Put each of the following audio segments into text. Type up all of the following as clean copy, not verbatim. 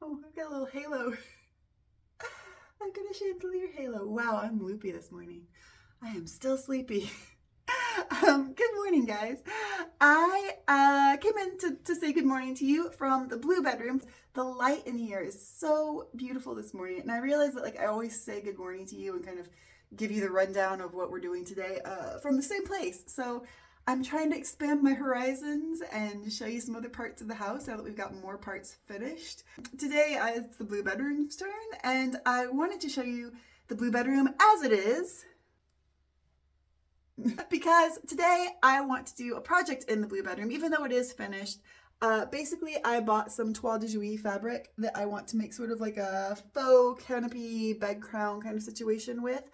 Oh, I've got a little halo. I've got a chandelier halo. Wow, I'm loopy this morning. I am still sleepy. Good morning, guys. I came in to say good morning to you from the blue bedroom. The light in here is so beautiful this morning, and I realize that I always say good morning to you and kind of give you the rundown of what we're doing today from the same place. So I'm trying to expand my horizons and show you some other parts of the house now that we've got more parts finished. Today it's the blue bedroom's turn, and I wanted to show you the blue bedroom as it is because today I want to do a project in the blue bedroom, even though it is finished. Basically, I bought some toile de jouy fabric that I want to make sort of like a faux canopy bed crown kind of situation with.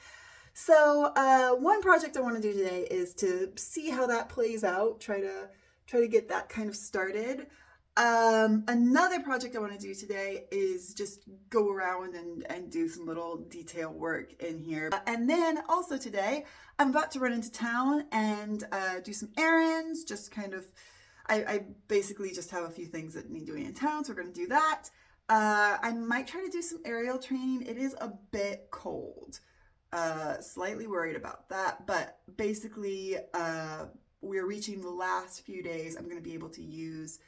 So one project I want to do today is to see how that plays out, try to get that kind of started. Another project I want to do today is just go around and do some little detail work in here. And then also today, I'm about to run into town and do some errands, just kind of, I basically just have a few things that need doing in town, so we're going to do that. I might try to do some aerial training. It is a bit cold. Slightly worried about that, but basically we're reaching the last few days. I'm going to be able to use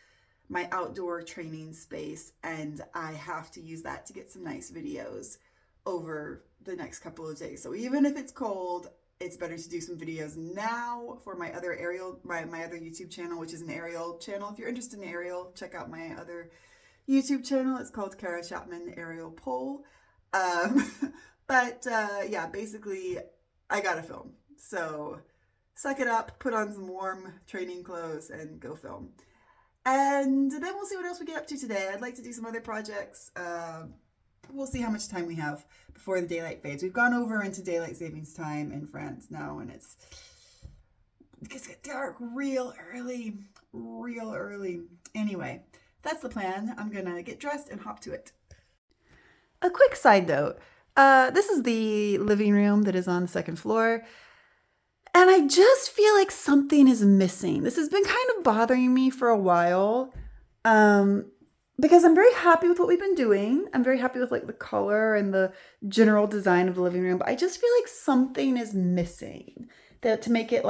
my outdoor training space, and I have to use that to get some nice videos over the next couple of days. So even if it's cold, it's better to do some videos now for my other aerial, my other YouTube channel, which is an aerial channel. If you're interested in aerial, check out my other YouTube channel. It's called Cara Aerial Pole. But yeah, basically I gotta film. So suck it up, put on some warm training clothes and go film. And then we'll see what else we get up to today. I'd like to do some other projects. We'll see how much time we have before the daylight fades. We've gone over into daylight savings time in France now, and it gets dark real early. Anyway, that's the plan. I'm gonna get dressed and hop to it. A quick side note. This is the living room that is on the second floor, and I just feel like something is missing. This has been kind of bothering me for a while, because I'm very happy with what we've been doing. I'm very happy with the color and the general design of the living room, but I just feel like something is missing to make it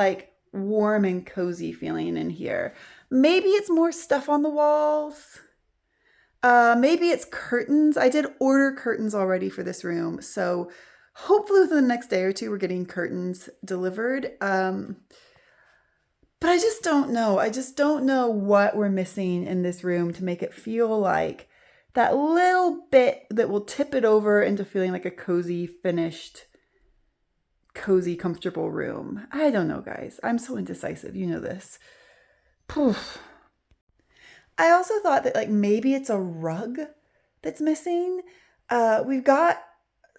warm and cozy feeling in here. Maybe it's more stuff on the walls. Maybe it's curtains. I did order curtains already for this room, so hopefully within the next day or two we're getting curtains delivered. But I just don't know. I just don't know what we're missing in this room to make it feel like that little bit that will tip it over into feeling like a cozy, finished, cozy, comfortable room. I don't know, guys. I'm so indecisive. You know this. Poof. I also thought that maybe it's a rug that's missing. We've got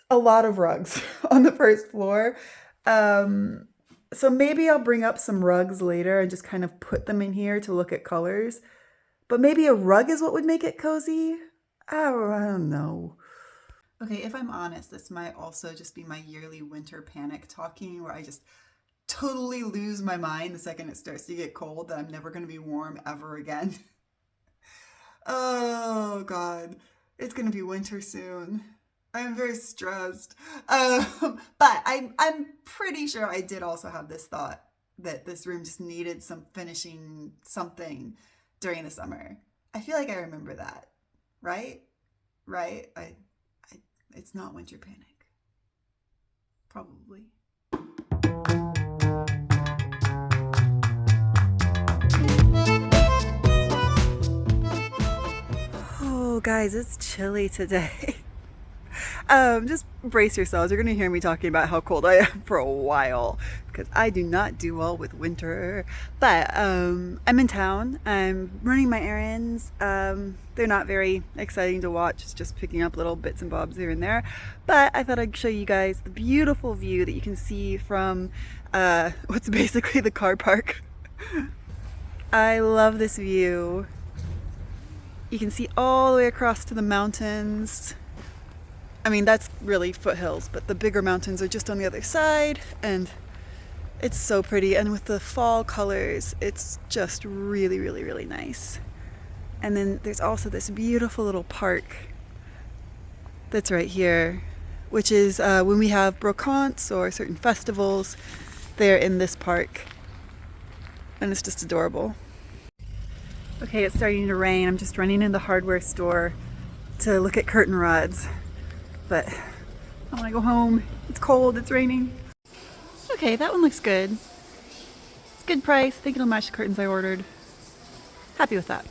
a lot of rugs on the first floor. So maybe I'll bring up some rugs later and just kind of put them in here to look at colors. But maybe a rug is what would make it cozy? I don't know. Okay, if I'm honest, this might also just be my yearly winter panic talking, where I just totally lose my mind the second it starts to get cold, that I'm never going to be warm ever again. Oh God, it's gonna be winter soon. I'm very stressed. But I'm pretty sure I did also have this thought that this room just needed some finishing something during the summer. I feel like I remember that, right? Right? It's not winter panic. Probably. Oh, guys, it's chilly today. Just brace yourselves. You're going to hear me talking about how cold I am for a while because I do not do well with winter. But I'm in town. I'm running my errands. They're not very exciting to watch. It's just picking up little bits and bobs here and there. But I thought I'd show you guys the beautiful view that you can see from what's basically the car park. I love this view. You can see all the way across to the mountains. I mean, that's really foothills, but the bigger mountains are just on the other side, and it's so pretty. And with the fall colors, it's just really, really, really nice. And then there's also this beautiful little park that's right here, which is when we have brocantes or certain festivals, they're in this park. And it's just adorable. Okay, it's starting to rain. I'm just running in the hardware store to look at curtain rods. But I want to go home. It's cold, it's raining. Okay, that one looks good. It's a good price. I think it'll match the curtains I ordered. Happy with that.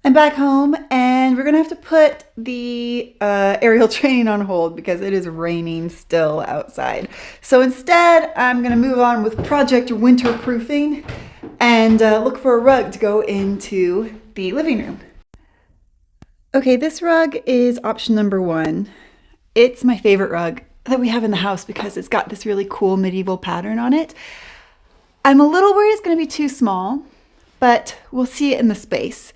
I'm back home and we're gonna have to put the aerial training on hold because it is raining still outside. So instead, I'm gonna move on with Project Winterproofing and look for a rug to go into the living room. Okay, this rug is option number 1. It's my favorite rug that we have in the house because it's got this really cool medieval pattern on it. I'm a little worried it's gonna be too small, but we'll see it in the space.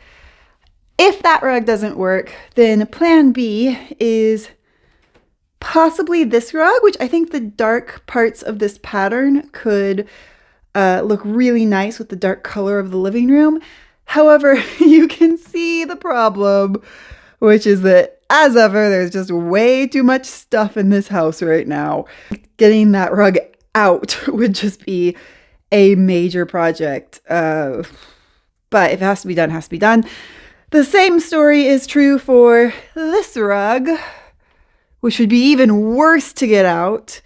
If that rug doesn't work, then plan B is possibly this rug, which I think the dark parts of this pattern could look really nice with the dark color of the living room. However, you can see the problem, which is that as ever, there's just way too much stuff in this house right now. Getting that rug out would just be a major project. But if it has to be done, it has to be done. The same story is true for this rug, which would be even worse to get out.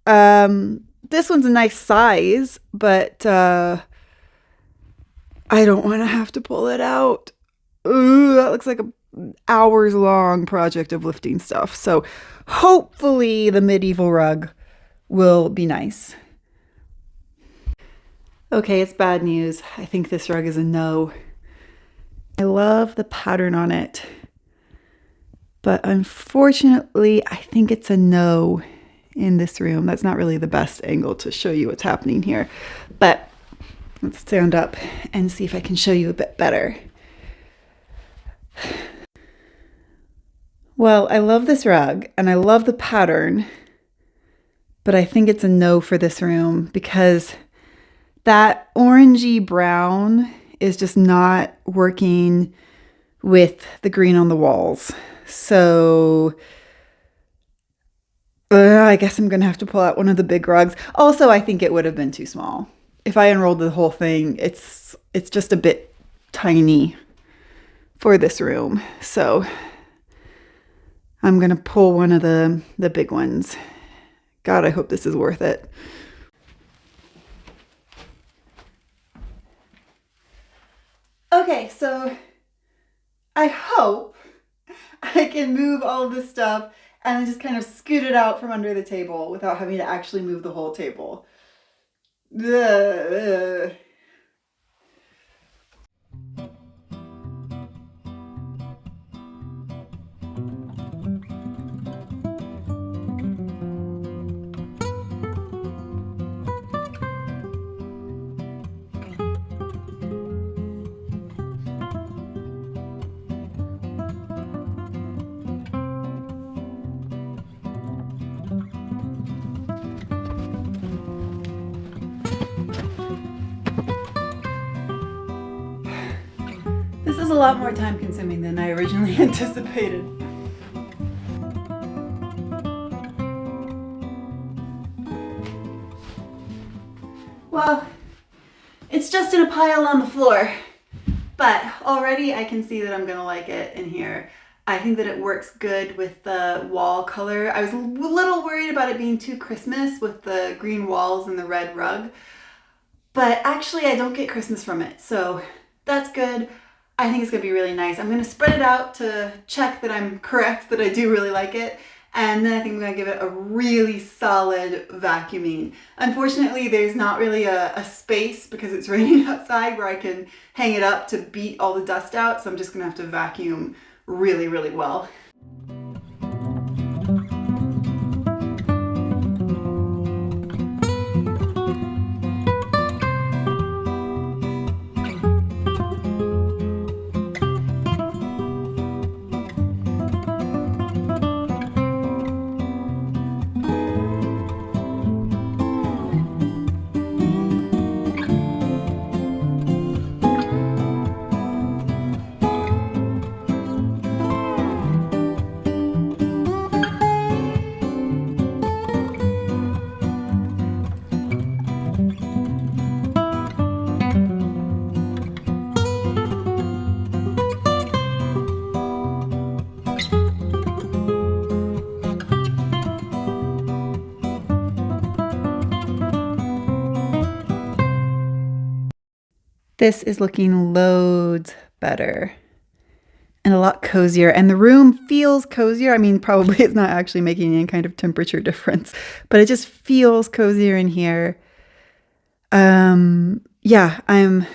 This one's a nice size, but I don't want to have to pull it out. Ooh, that looks like an hours-long project of lifting stuff. So hopefully the medieval rug will be nice. Okay, it's bad news. I think this rug is a no. I love the pattern on it, but unfortunately, I think it's a no in this room. That's not really the best angle to show you what's happening here, but let's stand up and see if I can show you a bit better. Well, I love this rug and I love the pattern, but I think it's a no for this room because that orangey brown is just not working with the green on the walls. So I guess I'm gonna have to pull out one of the big rugs. Also, I think it would have been too small. If I unrolled the whole thing, it's just a bit tiny for this room. So I'm gonna pull one of the big ones. God, I hope this is worth it. Okay, so I hope I can move all of this stuff and then just kind of scoot it out from under the table without having to actually move the whole table. Ugh. This is a lot more time consuming than I originally anticipated. Well, it's just in a pile on the floor, but already I can see that I'm gonna like it in here. I think that it works good with the wall color. I was a little worried about it being too Christmas with the green walls and the red rug, But actually I don't get Christmas from it, so that's good. I think it's gonna be really nice. I'm gonna spread it out to check that I'm correct, that I do really like it. And then I think I'm gonna give it a really solid vacuuming. Unfortunately, there's not really a space because it's raining outside where I can hang it up to beat all the dust out. So I'm just gonna have to vacuum really, really well. This is looking loads better and a lot cozier, and the room feels cozier. I mean, probably it's not actually making any kind of temperature difference, but it just feels cozier in here. Yeah, I'm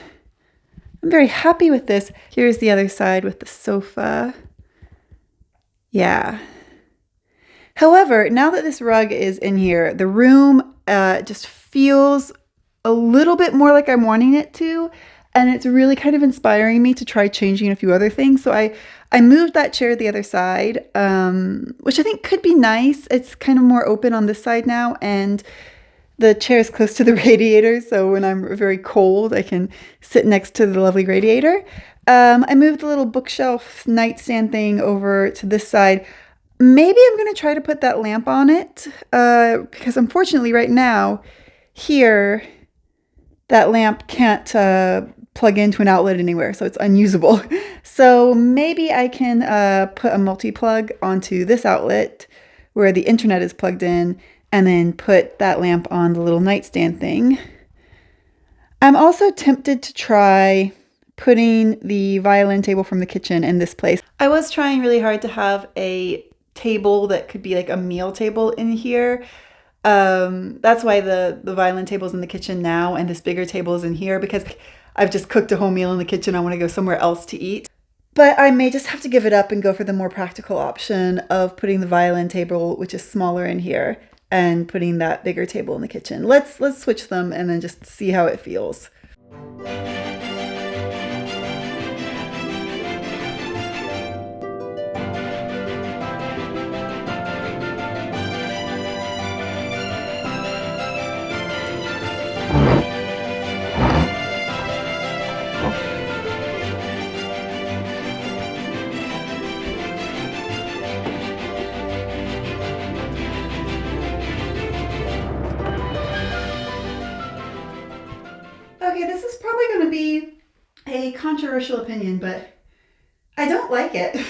very happy with this. Here's the other side with the sofa. Yeah. However, now that this rug is in here, the room just feels a little bit more like I'm wanting it to, and it's really kind of inspiring me to try changing a few other things. So I moved that chair to the other side, which I think could be nice. It's kind of more open on this side now, and the chair is close to the radiator, so when I'm very cold, I can sit next to the lovely radiator. I moved the little bookshelf nightstand thing over to this side. Maybe I'm going to try to put that lamp on it, because unfortunately right now, here, that lamp can't plug into an outlet anywhere, so it's unusable. So maybe I can put a multi-plug onto this outlet where the internet is plugged in, and then put that lamp on the little nightstand thing. I'm also tempted to try putting the violin table from the kitchen in this place. I was trying really hard to have a table that could be like a meal table in here. That's why the violin table's in the kitchen now, and this bigger table is in here, because I've just cooked a whole meal in the kitchen. I want to go somewhere else to eat. But I may just have to give it up and go for the more practical option of putting the violin table, which is smaller, in here, and putting that bigger table in the kitchen. Let's switch them and then just see how it feels. Okay, this is probably going to be a controversial opinion, but I don't like it.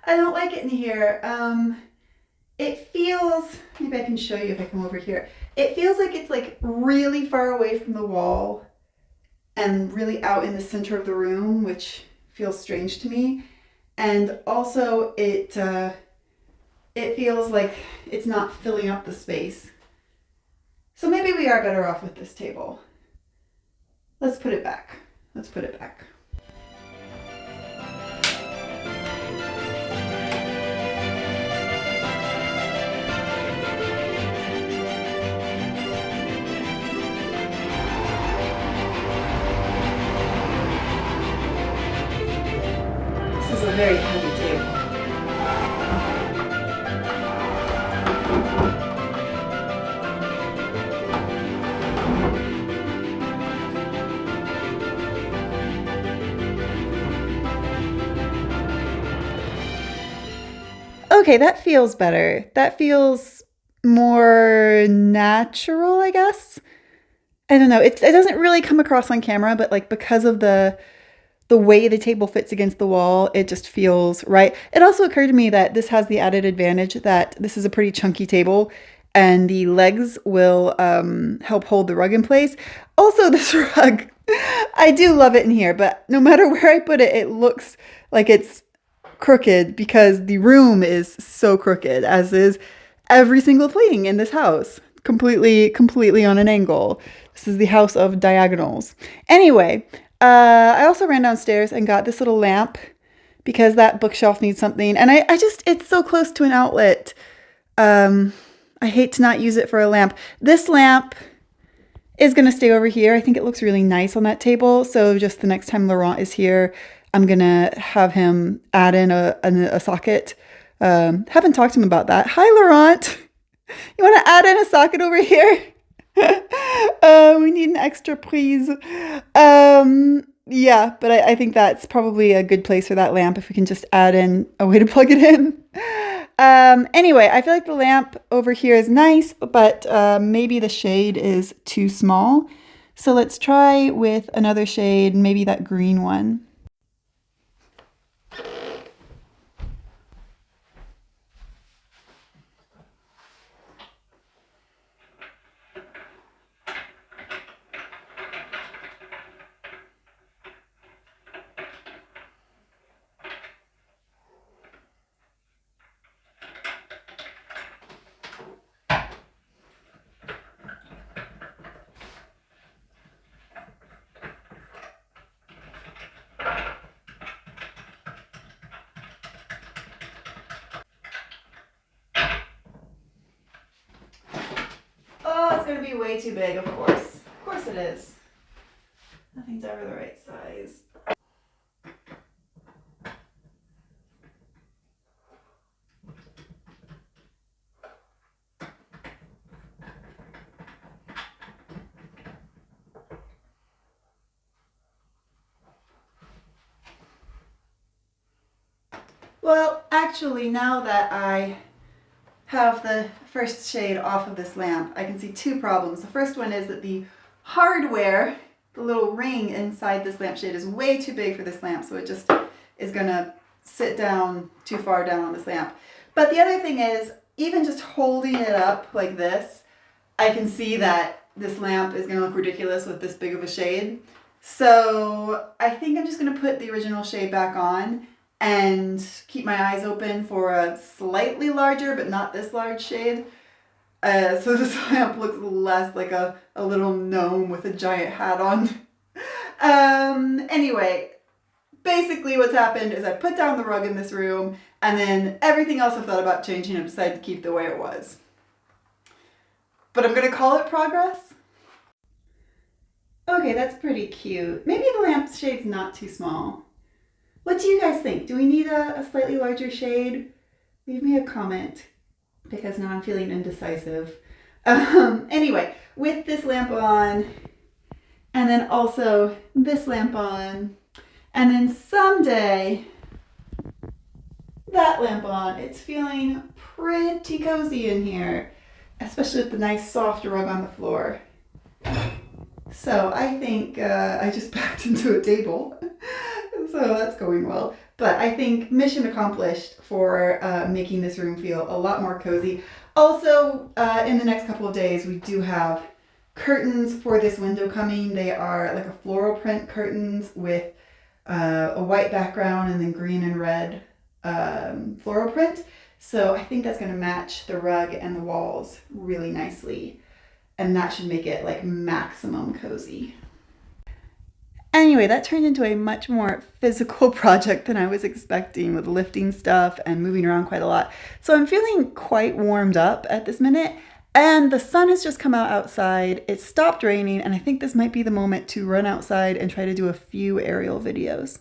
I don't like it in here. It feels, maybe I can show you if I come over here. It feels like it's like really far away from the wall and really out in the center of the room, which feels strange to me. And also it feels like it's not filling up the space. So maybe we are better off with this table. Let's put it back. Let's put it back. This is a very heavy table. Okay, that feels better. That feels more natural, I guess. I don't know. It doesn't really come across on camera, but like because of the way the table fits against the wall, it just feels right. It also occurred to me that this has the added advantage that this is a pretty chunky table, and the legs will help hold the rug in place. Also, this rug, I do love it in here, but no matter where I put it, it looks like it's crooked because the room is so crooked, as is every single thing in this house. Completely on an angle. This is the house of diagonals. Anyway, I also ran downstairs and got this little lamp because that bookshelf needs something. And I just, it's so close to an outlet. I hate to not use it for a lamp. This lamp is going to stay over here. I think it looks really nice on that table. So just the next time Laurent is here, I'm going to have him add in a socket. Haven't talked to him about that. Hi, Laurent. You want to add in a socket over here? We need an extra prise. Yeah, but I think that's probably a good place for that lamp if we can just add in a way to plug it in. Anyway, I feel like the lamp over here is nice, but maybe the shade is too small. So let's try with another shade, maybe that green one. Oh, it's going to be way too big, of course. Of course it is. Nothing's ever the right size. Well, actually, now that I have the first shade off of this lamp, I can see two problems. The first one is that the hardware, the little ring inside this lampshade, is way too big for this lamp, so it just is gonna sit down too far down on this lamp. But the other thing is, even just holding it up like this, I can see that this lamp is gonna look ridiculous with this big of a shade. So I think I'm just gonna put the original shade back on and keep my eyes open for a slightly larger, but not this large shade. So this lamp looks less like a little gnome with a giant hat on. Anyway, basically what's happened is I put down the rug in this room, and then everything else I thought about changing, I decided to keep the way it was. But I'm gonna call it progress. Okay, that's pretty cute. Maybe the lamp shade's not too small. What do you guys think? Do we need a slightly larger shade? Leave me a comment, because now I'm feeling indecisive. Anyway, with this lamp on, and then also this lamp on, and then someday that lamp on, it's feeling pretty cozy in here, especially with the nice soft rug on the floor. So I think I just backed into a table. So that's going well. But I think mission accomplished for making this room feel a lot more cozy. Also, in the next couple of days, we do have curtains for this window coming. They are like a floral print curtains with a white background and then green and red floral print. So I think that's going to match the rug and the walls really nicely. And that should make it like maximum cozy. Anyway, that turned into a much more physical project than I was expecting, with lifting stuff and moving around quite a lot. So I'm feeling quite warmed up at this minute, and the sun has just come out outside. It stopped raining, and I think this might be the moment to run outside and try to do a few aerial videos.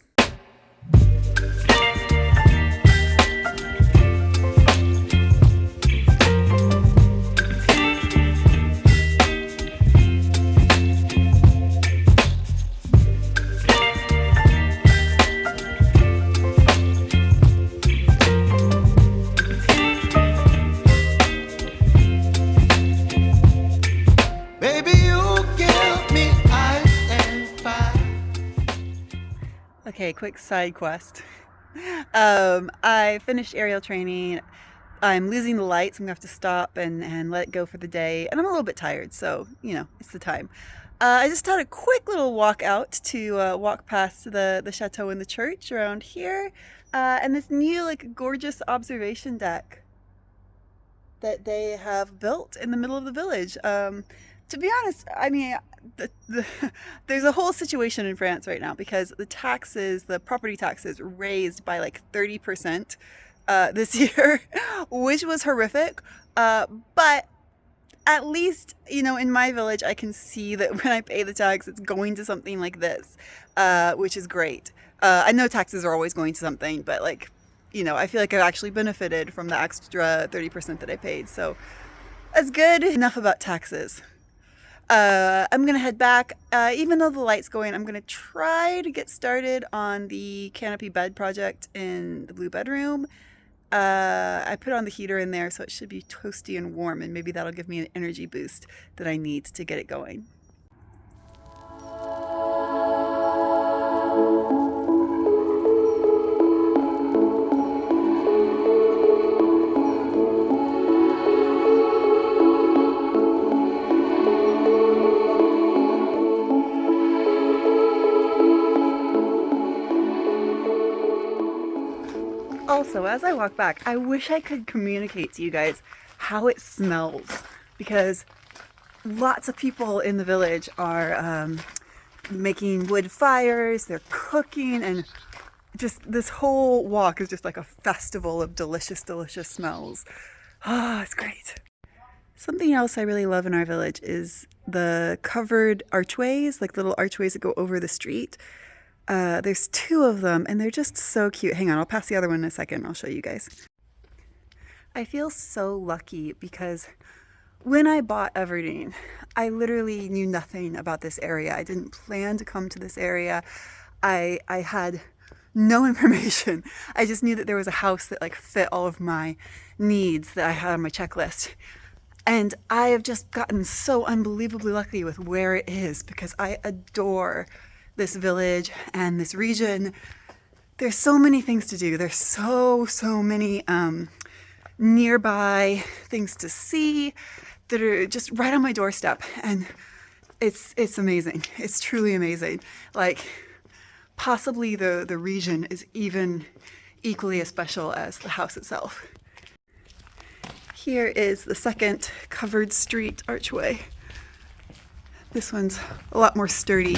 Okay, quick side quest. I finished aerial training. I'm losing the lights. I'm gonna have to stop and let it go for the day. And I'm a little bit tired, so, you know, it's the time. I just had a quick little walk out to walk past the chateau and the church around here. And this new, like, gorgeous observation deck that they have built in the middle of the village. To be honest, I mean, there's a whole situation in France right now because the property taxes raised by like 30% this year, which was horrific. But at least, you know, in my village, I can see that when I pay the tax, it's going to something like this, which is great. I know taxes are always going to something, but like, you know, I feel like I've actually benefited from the extra 30% that I paid. So that's good. Enough about taxes. I'm gonna head back. Even though the light's going, I'm gonna try to get started on the canopy bed project in the blue bedroom. I put on the heater in there, so it should be toasty and warm, and maybe that'll give me an energy boost that I need to get it going. Also, as I walk back, I wish I could communicate to you guys how it smells, because lots of people in the village are making wood fires, they're cooking, and just this whole walk is just like a festival of delicious, delicious smells. Oh, it's great. Something else I really love in our village is the covered archways, like little archways that go over the street. There's 2 of them, and they're just so cute. Hang on, I'll pass the other one in a second. I'll show you guys. I feel so lucky because when I bought Everdeen, I literally knew nothing about this area. I didn't plan to come to this area. I had no information. I just knew that there was a house that like fit all of my needs that I had on my checklist. And I have just gotten so unbelievably lucky with where it is because I adore this village and this region. There's so many things to do. There's so many nearby things to see that are just right on my doorstep, and it's amazing. It's truly amazing. Like, possibly the region is even equally as special as the house itself. Here is the second covered street archway. This one's a lot more sturdy,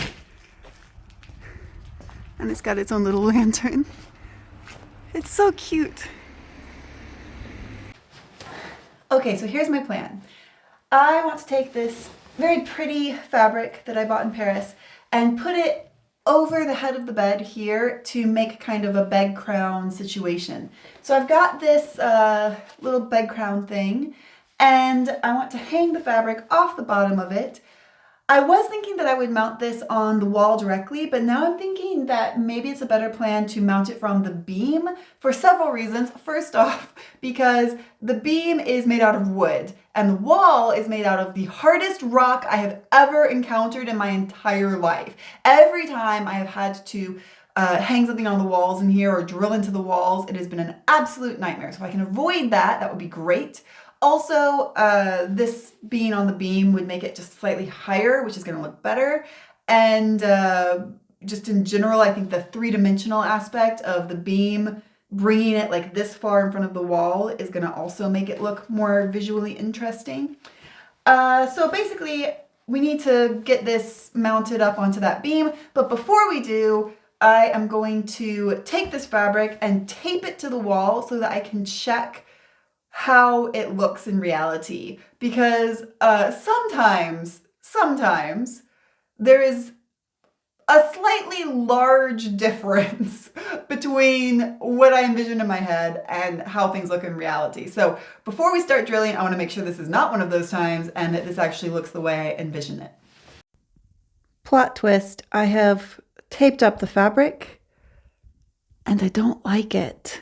and it's got its own little lantern. It's so cute. Okay, so here's my plan. I want to take this very pretty fabric that I bought in Paris and put it over the head of the bed here to make kind of a bed crown situation. So I've got this little bed crown thing, and I want to hang the fabric off the bottom of it. I was thinking that I would mount this on the wall directly, but now I'm thinking that maybe it's a better plan to mount it from the beam for several reasons. First off, because the beam is made out of wood and the wall is made out of the hardest rock I have ever encountered in my entire life. Every time I have had to hang something on the walls in here or drill into the walls, it has been an absolute nightmare. So if I can avoid that, that would be great. Also, this being on the beam would make it just slightly higher, which is going to look better. And just in general, I think the 3-dimensional aspect of the beam, bringing it like this far in front of the wall, is going to also make it look more visually interesting. So basically, we need to get this mounted up onto that beam. But before we do, I am going to take this fabric and tape it to the wall so that I can check how it looks in reality, because sometimes there is a slightly large difference between what I envision in my head and how things look in reality. So before we start drilling, I want to make sure this is not one of those times and that this actually looks the way I envision it. Plot twist, I have taped up the fabric and I don't like it.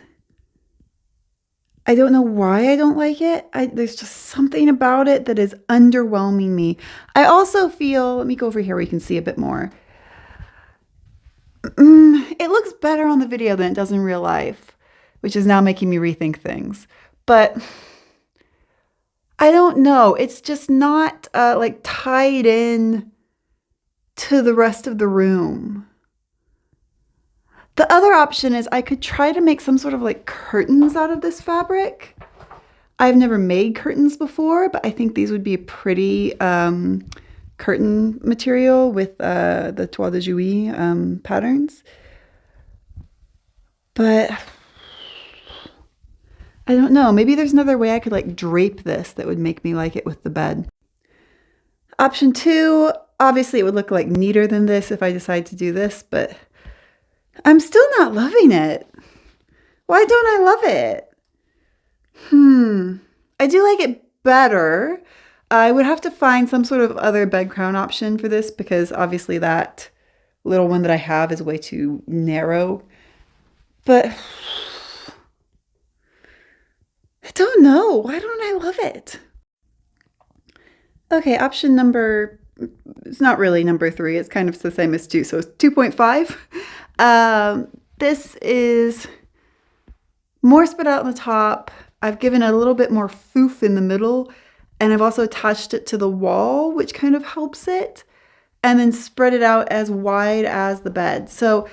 I don't know why I don't like it. There's just something about it that is underwhelming me. I also feel, let me go over here where you can see a bit more. It looks better on the video than it does in real life, which is now making me rethink things. but I don't know. It's just not like tied in to the rest of the room. The other option is I could try to make some sort of like curtains out of this fabric. I've never made curtains before, but I think these would be a pretty curtain material with the toile de jouy patterns. But I don't know. Maybe there's another way I could like drape this that would make me like it with the bed. Option 2, obviously it would look like neater than this if I decide to do this, but I'm still not loving it. Why don't I love it? I do like it better. I would have to find some sort of other bed crown option for this because obviously that little one that I have is way too narrow. But I don't know. Why don't I love it? Okay, option number, it's not really number 3. It's kind of the same as 2, so it's 2.5. This is more spread out on the top. I've given a little bit more foof in the middle, and I've also attached it to the wall, which kind of helps it, and then spread it out as wide as the bed. So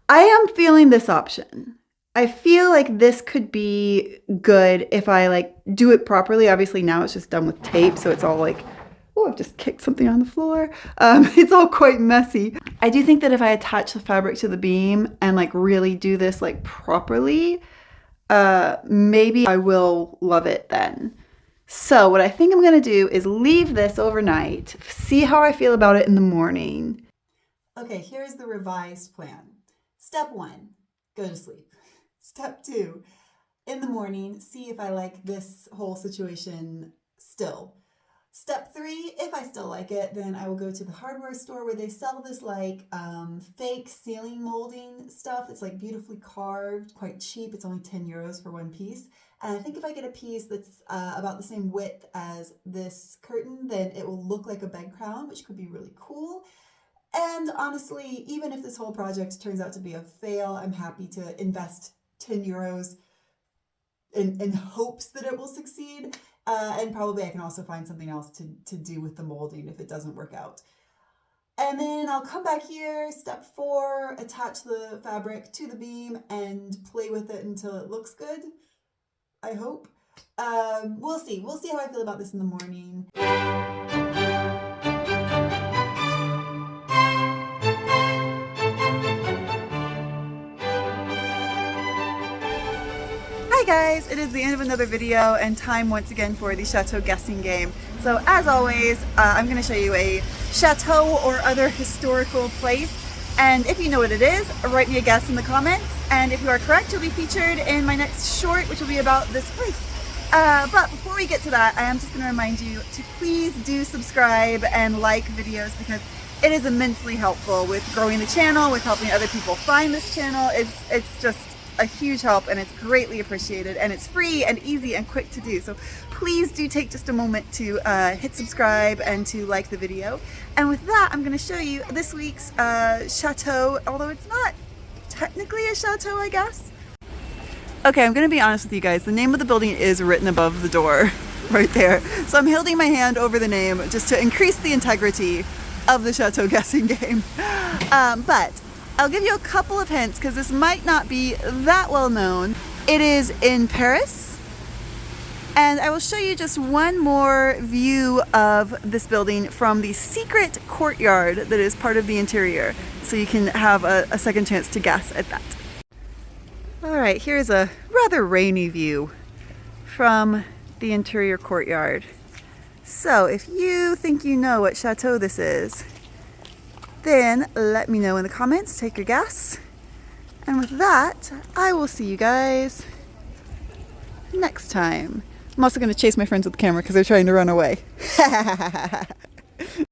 I am feeling this option. I feel like this could be good if I like do it properly. Obviously now it's just done with tape, so it's all like, oh, I've just kicked something on the floor. It's all quite messy. I do think that if I attach the fabric to the beam and like really do this like properly, maybe I will love it then. So what I think I'm gonna do is leave this overnight, see how I feel about it in the morning. Okay, here's the revised plan. Step 1, go to sleep. Step 2, in the morning, see if I like this whole situation still. Step 3, if I still like it, then I will go to the hardware store where they sell this like fake ceiling molding stuff that's like beautifully carved, quite cheap. It's only 10 euros for one piece. And I think if I get a piece that's about the same width as this curtain, then it will look like a bed crown, which could be really cool. And honestly, even if this whole project turns out to be a fail, I'm happy to invest 10 euros in hopes that it will succeed. And probably I can also find something else to do with the molding if it doesn't work out. And then I'll come back here, step 4, attach the fabric to the beam and play with it until it looks good, I hope. We'll see. We'll see how I feel about this in the morning. Hi guys, it is the end of another video and time once again for the Chateau guessing game. So as always, I'm going to show you a chateau or other historical place, and if you know what it is, write me a guess in the comments, and if you are correct, you'll be featured in my next short, which will be about this place. But before we get to that, I am just going to remind you to please do subscribe and like videos because it is immensely helpful with growing the channel, with helping other people find this channel. It's just a huge help and it's greatly appreciated, and it's free and easy and quick to do. So please do take just a moment to hit subscribe and to like the video. And with that, I'm going to show you this week's chateau, although it's not technically a chateau, I guess. Okay, I'm going to be honest with you guys. The name of the building is written above the door right there. So I'm holding my hand over the name just to increase the integrity of the chateau guessing game. But I'll give you a couple of hints because this might not be that well known. It is in Paris, and I will show you just one more view of this building from the secret courtyard that is part of the interior, so you can have a second chance to guess at that. Alright, here's a rather rainy view from the interior courtyard. So if you think you know what chateau this is, then let me know in the comments, take your guess. And with that, I will see you guys next time. I'm also going to chase my friends with the camera because they're trying to run away.